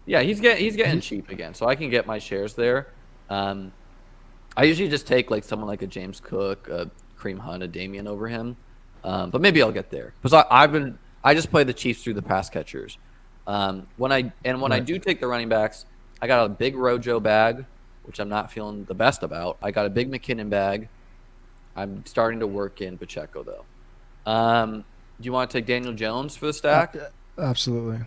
Yeah, he's getting cheap again, so I can get my shares there. I usually just take like someone like a James Cook, a Kareem Hunt, a Damian over him, but maybe I'll get there because I just play the Chiefs through the pass catchers. When I do take the running backs, I got a big Rojo bag, which I'm not feeling the best about. I got a big McKinnon bag. I'm starting to work in Pacheco though. Do you want to take Daniel Jones for the stack? Absolutely.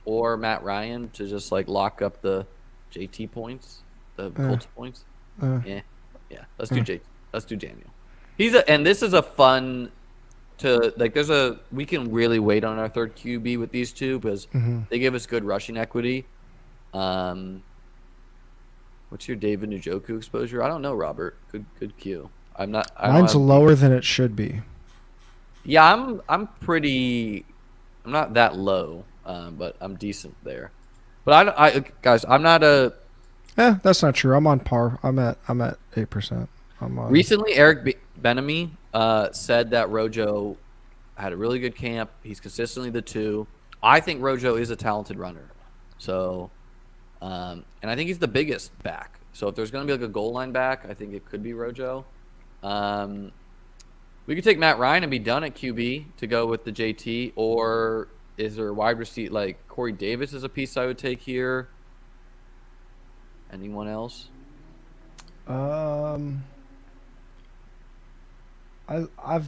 Or Matt Ryan to just like lock up the JT points, the Colts points? Yeah. Let's do JT. Let's do Daniel. And this is a fun to like. We can really wait on our third QB with these two because they give us good rushing equity. What's your David Njoku exposure? I don't know, Robert. Good Q. Mine's lower than it should be. Yeah, I'm not that low, but I'm decent there. But guys, I'm not a. That's not true. I'm on par. I'm at 8%. Recently, Eric Benamy said that Rojo had a really good camp. He's consistently the 2. I think Rojo is a talented runner. So, and I think he's the biggest back. So if there's going to be like a goal line back, I think it could be Rojo. We could take Matt Ryan and be done at QB to go with the JT, or is there a wide receiver like Corey Davis is a piece I would take here? Anyone else? I've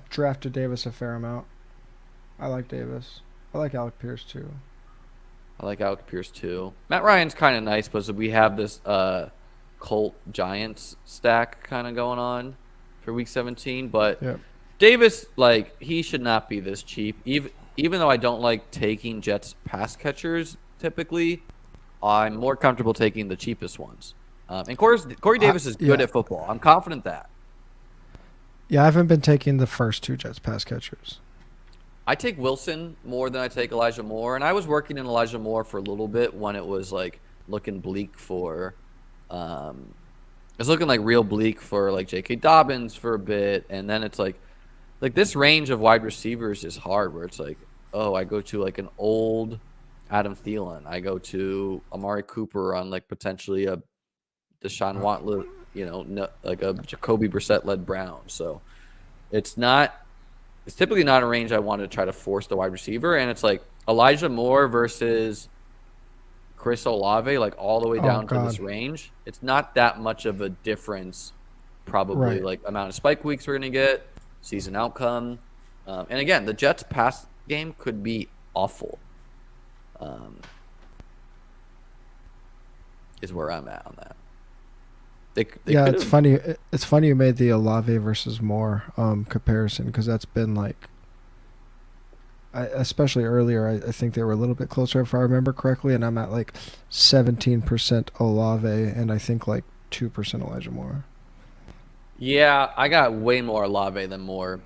drafted Davis a fair amount. I like Davis. I like Alec Pierce too. Matt Ryan's kind of nice, but we have this Colt Giants stack kind of going on for Week 17. But Davis, like, he should not be this cheap. Even though I don't like taking Jets pass catchers typically, I'm more comfortable taking the cheapest ones. And Corey Davis is good at football. I'm confident that. Yeah, I haven't been taking the first 2 Jets pass catchers. I take Wilson more than I take Elijah Moore, and I was working in Elijah Moore for a little bit when it was like looking bleak for it's looking like real bleak for like J.K. Dobbins for a bit, and then it's like this range of wide receivers is hard where it's like, oh, I go to like an old Adam Thielen. I go to Amari Cooper on like potentially a Deshaun Watson, like a Jacoby Brissett-led Brown. So it's typically not a range I want to try to force the wide receiver. And it's like Elijah Moore versus Chris Olave, like all the way down to this range. It's not that much of a difference, probably like amount of spike weeks we're going to get, season outcome. And again, the Jets pass game could be awful. Is where I'm at on that. It's funny. It's funny you made the Olave versus Moore comparison because that's been like, especially earlier. I think they were a little bit closer if I remember correctly, and I'm at like 17% Olave and I think like 2% Elijah Moore. Yeah, I got way more Olave than Moore.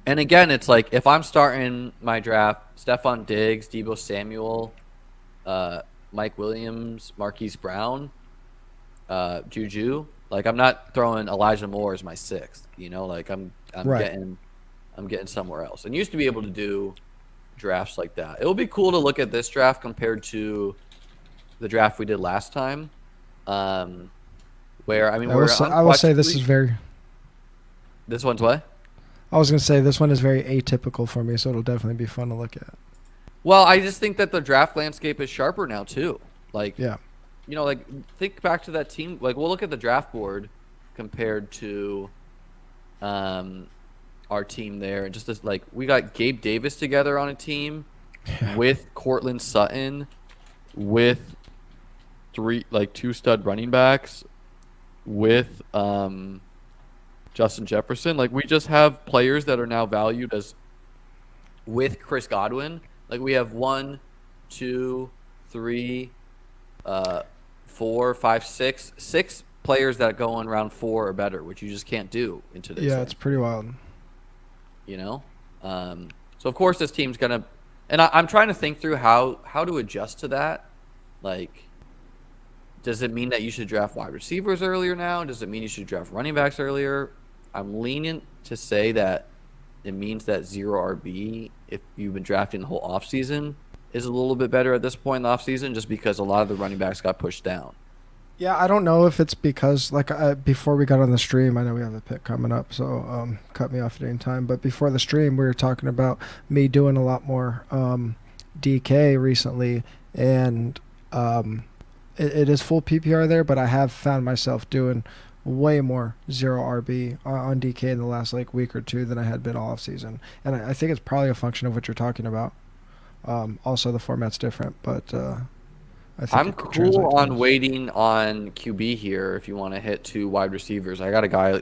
And again, it's like if I'm starting my draft, Stephon Diggs, Deebo Samuel, Mike Williams, Marquise Brown, Juju. Like I'm not throwing Elijah Moore as my 6th. Like I'm getting somewhere else. And used to be able to do drafts like that. It will be cool to look at this draft compared to the draft we did last time. Where I will say this is very. This one's what? I was going to say this one is very atypical for me, so it'll definitely be fun to look at. Well, I just think that the draft landscape is sharper now too. Like think back to that team. Like we'll look at the draft board compared to our team there, and just as like we got Gabe Davis together on a team with Cortland Sutton, with 2 stud running backs, with Justin Jefferson. Like we just have players that are now valued as with Chris Godwin. Like we have 1, 2, 3, 4, 5, 6 players that go in round 4 or better, which you just can't do in today's game. It's pretty wild. So of course this team's gonna, and I'm trying to think through how to adjust to that. Like, does it mean that you should draft wide receivers earlier now? Does it mean you should draft running backs earlier? I'm lenient to say that it means that 0 RB, if you've been drafting the whole offseason, is a little bit better at this point in the offseason just because a lot of the running backs got pushed down. Yeah, I don't know if it's because, like, before we got on the stream, I know we have a pick coming up, so cut me off at any time. But before the stream, we were talking about me doing a lot more DK recently, and it is full PPR there, but I have found myself doing way more 0 RB on DK in the last like week or two than I had been all off season, and I think it's probably a function of what you're talking about. Also, the format's different, but I think I'm cool on waiting on QB here if you want to hit 2 wide receivers. I got a guy.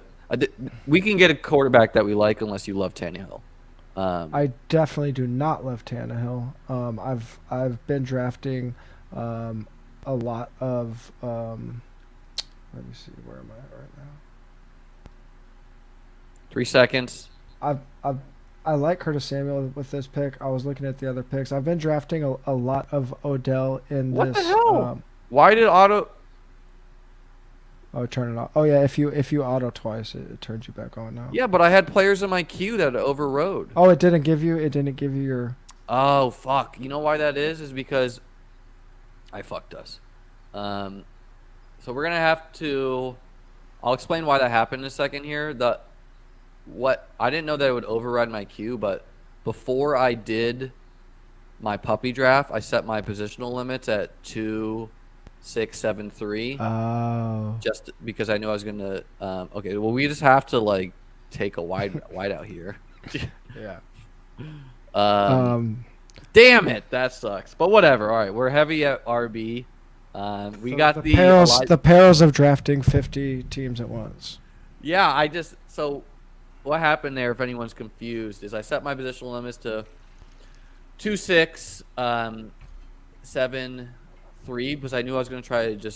We can get a quarterback that we like unless you love Tannehill. I definitely do not love Tannehill. I've been drafting a lot of. Let me see, where am I at right now? 3 seconds. I like Curtis Samuel with this pick. I was looking at the other picks. I've been drafting a lot of Odell in What this. the hell? Why did auto? Oh, turn it off. Oh yeah, if you auto twice, it turns you back on now. Yeah, but I had players in my queue that overrode. Oh, it didn't give you your. Oh fuck! You know why that is? Is because I fucked us. So we're gonna have to. I'll explain why that happened in a second here. I didn't know that it would override my queue, but before I did my puppy draft, I set my positional limits at 2, 6, 7, 3. Oh. Just because I knew I was gonna. Okay, well we just have to like take a wide out here. Yeah. Damn it, that sucks. But whatever. All right, we're heavy at RB. We got the perils of drafting 50 teams at once. Yeah, so what happened there, if anyone's confused, is I set my positional limits to 2, 6, 7, 3 because I knew I was going to try to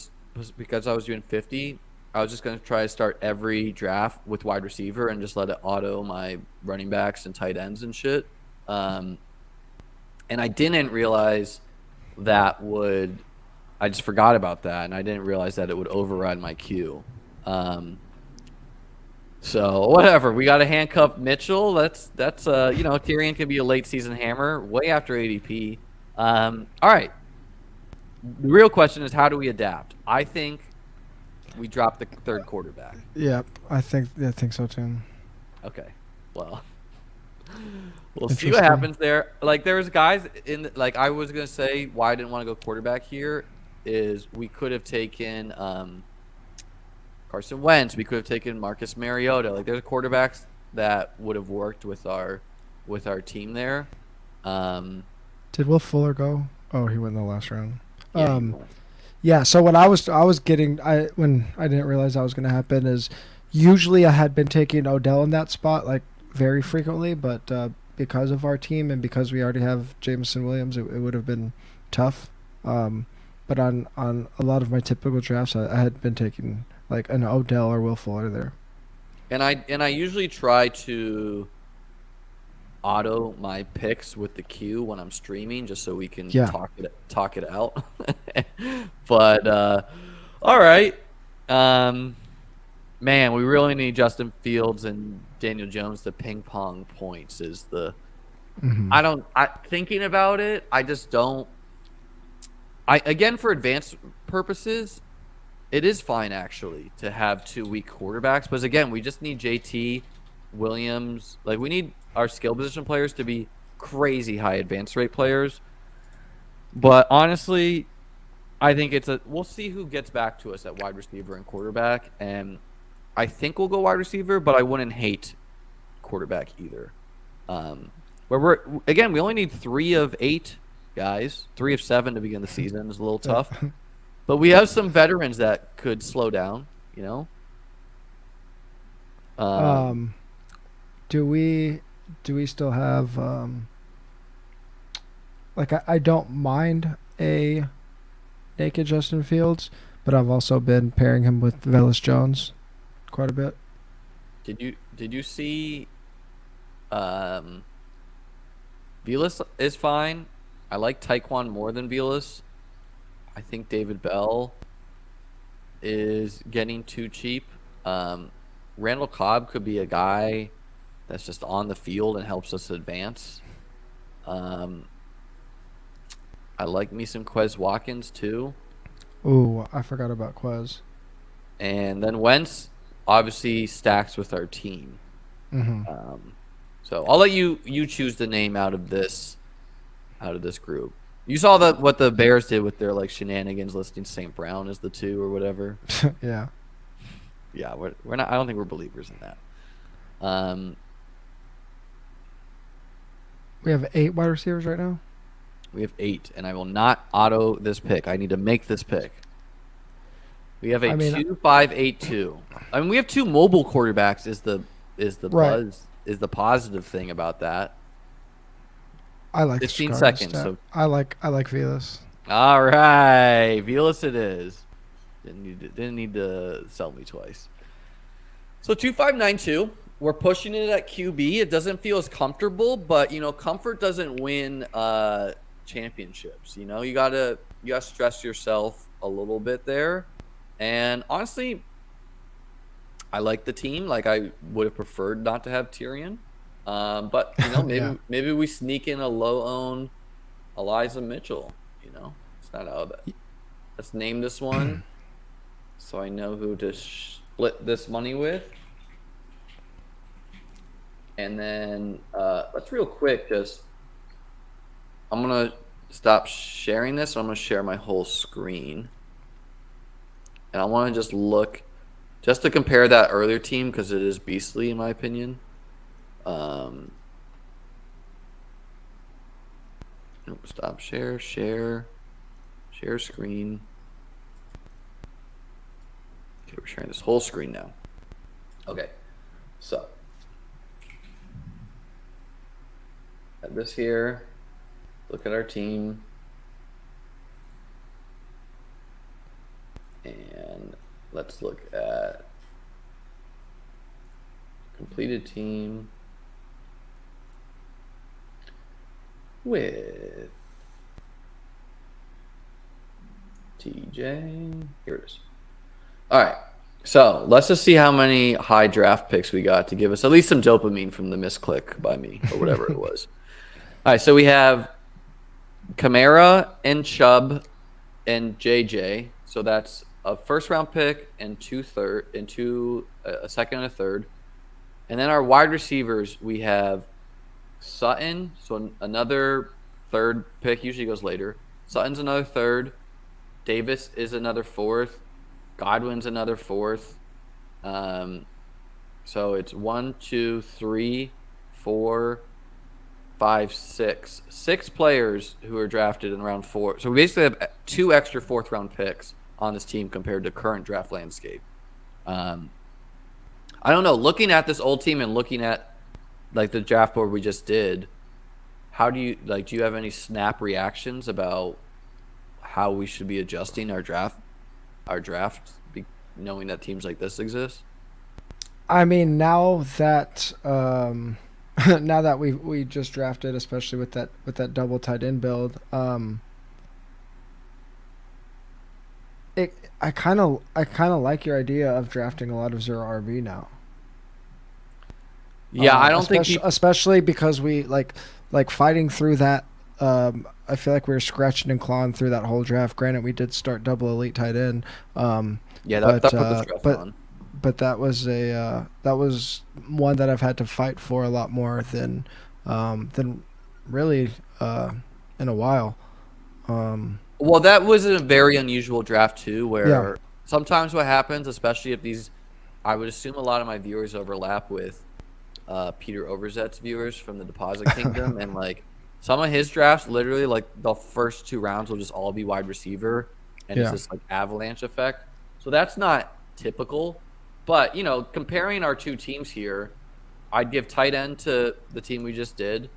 because I was doing 50. I was just going to try to start every draft with wide receiver and just let it auto my running backs and tight ends and shit. And I didn't realize I just forgot about that, and I didn't realize that it would override my queue. So whatever, we got to handcuff Mitchell. That's Tyrion can be a late season hammer way after ADP. All right. The real question is, how do we adapt? I think we drop the third quarterback. Yeah, I think so too. Okay. Well, we'll see what happens there. Like there was guys I was gonna say why I didn't want to go quarterback here is we could have taken Carson Wentz. We could have taken Marcus Mariota. Like there's quarterbacks that would have worked with our team there. Did Will Fuller go? Oh, he went in the last round. Yeah. Yeah. So what I was getting, when I didn't realize that was going to happen is usually I had been taking Odell in that spot like very frequently, but because of our team and because we already have Jameson Williams, it would have been tough. But on a lot of my typical drafts, I had been taking like an Odell or Will Fuller there. And I usually try to auto my picks with the queue when I'm streaming, just so we can talk it out. But all right, man, we really need Justin Fields and Daniel Jones to ping pong points. Is the thinking about it, I just don't. Again, for advanced purposes, it is fine actually to have 2 weak quarterbacks, but again, we just need JT Williams. Like we need our skill position players to be crazy high advance rate players. But honestly, I think we'll see who gets back to us at wide receiver and quarterback, and I think we'll go wide receiver, but I wouldn't hate quarterback either. We only need 3 of 8 guys, 3 of 7 to begin the season is a little tough. But we have some veterans that could slow down, you know. Do we still have I don't mind a naked Justin Fields, but I've also been pairing him with Velus Jones quite a bit. Did you see Velus is fine. I like Tyquan more than Velus. I think David Bell is getting too cheap. Randall Cobb could be a guy that's just on the field and helps us advance. I like me some Quez Watkins too. Ooh, I forgot about Quez. And then Wentz obviously stacks with our team. Mm-hmm. So I'll let you choose the name out of this group. You saw what the Bears did with their like shenanigans listing St. Brown as the 2 or whatever. Yeah. Yeah, we're not. I don't think we're believers in that. We have 8 wide receivers right now. We have 8, and I will not auto this pick. I need to make this pick. We have a 2-5-8-2. I mean, we have 2 mobile quarterbacks. Is the Right. positive thing about that? I like 15 Chicago seconds. stat. So I like Velas. all right, Velas it is. Didn't need to sell me twice. So 2-5-9-2. We're pushing it at QB. It doesn't feel as comfortable, but comfort doesn't win championships. You gotta stress yourself a little bit there. And honestly, I like the team. Like I would have preferred not to have Tyrion. But maybe Yeah. maybe we sneak in a low owned Eliza Mitchell. It's not out of that. Let's name this one so I know who to split this money with. And then let's real quick I'm gonna stop sharing this. I'm gonna share my whole screen, and I want to just look just to compare that earlier team because it is beastly in my opinion. Stop share screen. Okay, we're sharing this whole screen now. Okay, so at this here, look at our team, and let's look at completed team with TJ. Here it is. All right. So let's just see how many high draft picks we got to give us at least some dopamine from the misclick by me or whatever it was. All right. So we have Kamara and Chubb and JJ. So that's a first round pick and a second and a third. And then our wide receivers, we have Sutton, so another third pick, usually goes later. Sutton's another third. Davis is another fourth. Godwin's another fourth. So it's 1, 2, 3, 4, 5, 6. 6 players who are drafted in round 4. So we basically have 2 extra 4th round picks on this team compared to current draft landscape. I don't know. Looking at this old team and looking at like the draft board we just did, how do you do you have any snap reactions about how we should be adjusting our draft knowing that teams like this exist? I mean, now that now that we just drafted, especially with that double tight end build, I kind of like your idea of drafting a lot of 0 RB now. Yeah, I don't think especially because we like fighting through that. I feel like we were scratching and clawing through that whole draft. Granted, we did start double elite tight end. Yeah, that put the stress on. But that was one that I've had to fight for a lot more than really in a while. Well, that was a very unusual draft too, where sometimes what happens, especially if I would assume a lot of my viewers overlap with Peter Overzet's viewers from the Deposit Kingdom, and like some of his drafts, literally like the first 2 rounds will just all be wide receiver, and it's this like avalanche effect. So that's not typical, but comparing our 2 teams here, I'd give tight end to the team we just did.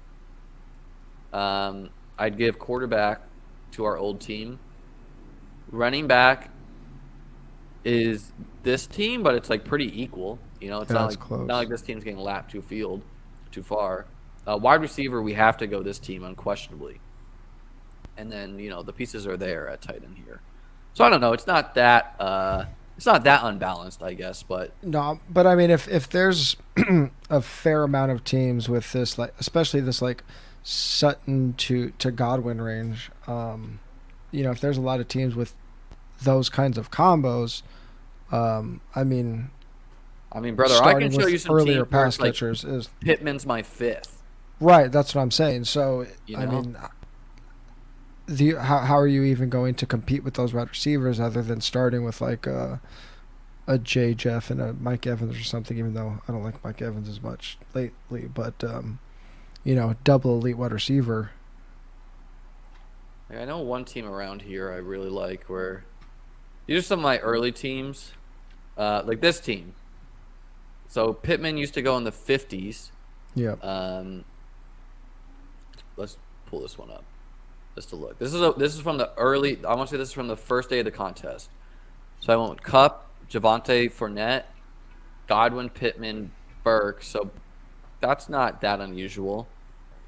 I'd give quarterback to our old team. Running back is this team, but it's like pretty equal. It's not like this team's getting lapped too far. Wide receiver, we have to go this team unquestionably. and then the pieces are there at tight end here. So I don't know. It's not that unbalanced, I guess. But No, but I mean, if there's a fair amount of teams with this, like especially this like Sutton to Godwin range, if there's a lot of teams with those kinds of combos, I mean, brother, I can starting show you with some earlier teams where pass it's like catchers is Pittman's my fifth. right. That's what I'm saying. So You I know, mean, how are you even going to compete with those wide receivers other than starting with like a J. Jeff and a Mike Evans or something? Even though I don't like Mike Evans as much lately, but double elite wide receiver. I know one team around here I really like. Where these are some of my early teams, like this team. So Pittman used to go in the 50s. Yeah. Let's pull this one up just to look. This is from the early. I want to say this is from the first day of the contest. So I went with Cup, Javonte Fournette, Godwin, Pittman, Burke. So that's not that unusual.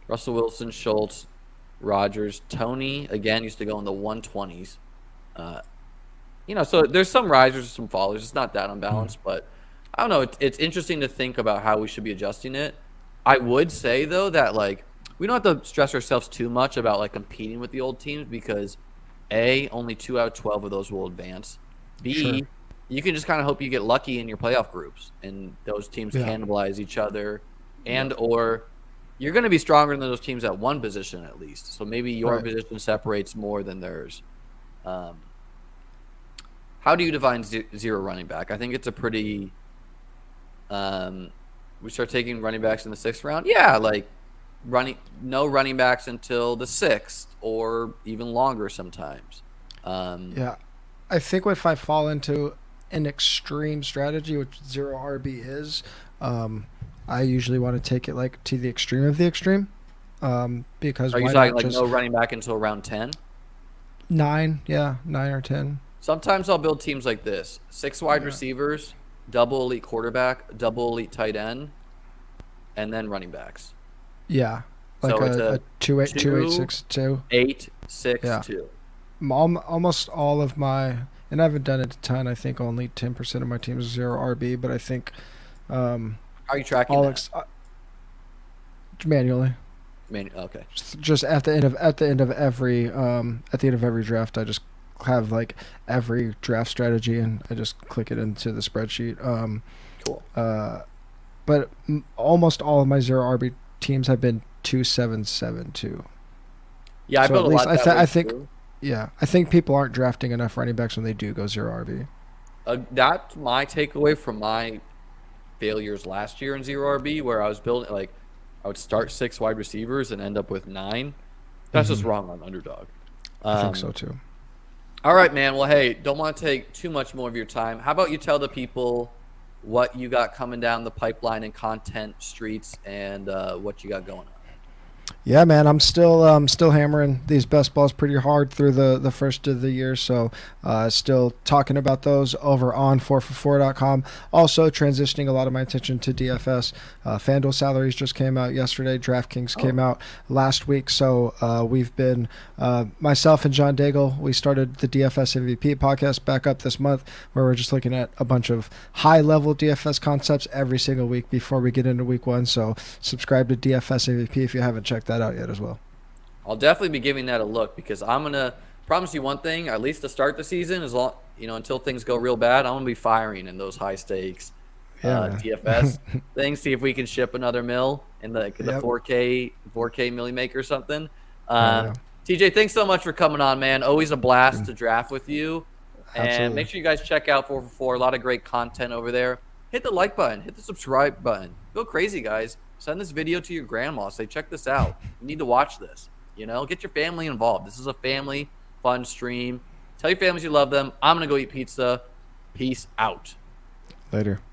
Russell Wilson, Schultz, Rodgers, Tony again used to go in the 120s. So there's some risers, some fallers. It's not that unbalanced, but I don't know. It's interesting to think about how we should be adjusting it. I would say though that like we don't have to stress ourselves too much about like competing with the old teams because A, only 2 out of 12 of those will advance. B, Sure. you can just kind of hope you get lucky in your playoff groups and those teams cannibalize each other, and or you're going to be stronger than those teams at one position at least. So maybe your position separates more than theirs. How do you define zero running back? I think it's a pretty. We start taking running backs in the 6th round. Yeah, like no running backs until the 6th or even longer sometimes. Yeah, I think if I fall into an extreme strategy, which zero RB is, I usually want to take it like to the extreme of the extreme, because are you why talking not like just no running back until round 10? 9? Yeah, 9 or 10. Sometimes I'll build teams like this: 6 wide receivers, double elite quarterback, double elite tight end, and then running backs. Yeah, like So it's a 2-8-6-2. 8-6-2. Almost all of my, and I haven't done it a ton. I think only 10% of my team is zero RB, but I think How are you tracking that? Manually. Okay. Just at the end of every draft, I just have like every draft strategy, and I just click it into the spreadsheet. Cool. But almost all of my zero RB teams have been 2-7-7-2. Yeah, I So built at a least lot that way I think too. yeah, I think people aren't drafting enough running backs when they do go zero RB. That's my takeaway from my failures last year in zero RB, where I was building like I would start 6 wide receivers and end up with 9. That's just wrong on Underdog. I think so too. All right, man. Well, hey, don't want to take too much more of your time. How about you tell the people what you got coming down the pipeline and content streets and what you got going on? Yeah, man, I'm still hammering these best balls pretty hard through the first of the year. So still talking about those over on 4for4.com. Also transitioning a lot of my attention to DFS. FanDuel salaries just came out yesterday. DraftKings came out last week. So we've been, myself and John Daigle, we started the DFS MVP podcast back up this month, where we're just looking at a bunch of high-level DFS concepts every single week before we get into week 1. So subscribe to DFS MVP if you haven't checked that out yet as well. I'll definitely be giving that a look because I'm gonna promise you one thing, at least to start the season, as long until things go real bad, I'm gonna be firing in those high stakes DFS things. See if we can ship another mill in the 4K milli maker or something. TJ, thanks so much for coming on, man. Always a blast to draft with you. Absolutely. And make sure you guys check out 4for4. A lot of great content over there. Hit the like button. Hit the subscribe button. Go crazy, guys. Send this video to your grandma. Say, check this out. You need to watch this. Get your family involved. This is a family fun stream. Tell your families you love them. I'm going to go eat pizza. Peace out. Later.